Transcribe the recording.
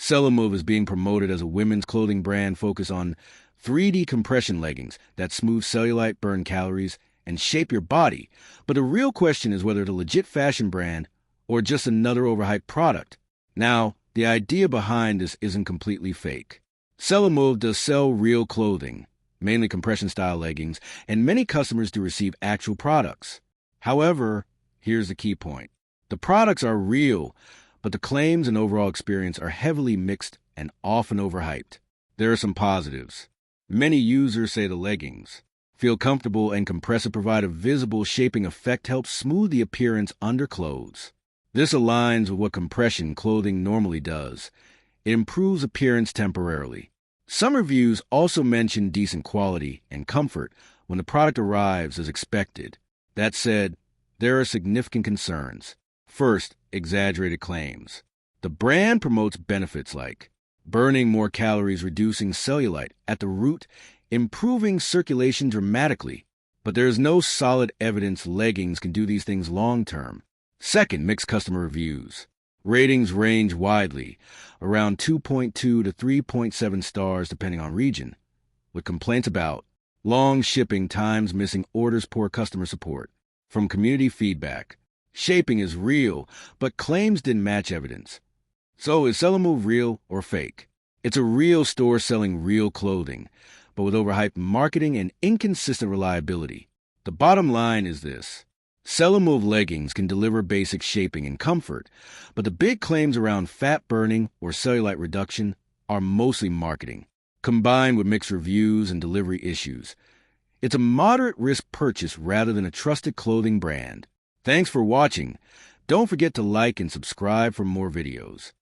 Cellumove is being promoted as a women's clothing brand focused on 3D compression leggings that smooth cellulite, burn calories, and shape your body. But the real question is whether it's a legit fashion brand or just another overhyped product. Now, the idea behind this isn't completely fake. Cellumove does sell real clothing, mainly compression-style leggings, and many customers do receive actual products. However, here's the key point. The products are real, but the claims and overall experience are heavily mixed and often overhyped. There are some positives. Many users say the leggings feel comfortable and compressive, provide a visible shaping effect, helps smooth the appearance under clothes. This aligns with what compression clothing normally does. It improves appearance temporarily. Some reviews also mention decent quality and comfort when the product arrives as expected. That said, there are significant concerns. First, exaggerated claims. The brand promotes benefits like burning more calories, reducing cellulite at the root, improving circulation dramatically, but there is no solid evidence leggings can do these things long-term. Second, mixed customer reviews. Ratings range widely, around 2.2 to 3.7 stars depending on region, with complaints about long shipping times, missing orders, poor customer support. From community feedback, shaping is real, but claims didn't match evidence. So is Cellumove real or fake? It's a real store selling real clothing, but with overhyped marketing and inconsistent reliability. The bottom line is this. Cellumove leggings can deliver basic shaping and comfort, but the big claims around fat burning or cellulite reduction are mostly marketing, combined with mixed reviews and delivery issues. It's a moderate risk purchase rather than a trusted clothing brand. Thanks for watching. Don't forget to like and subscribe for more videos.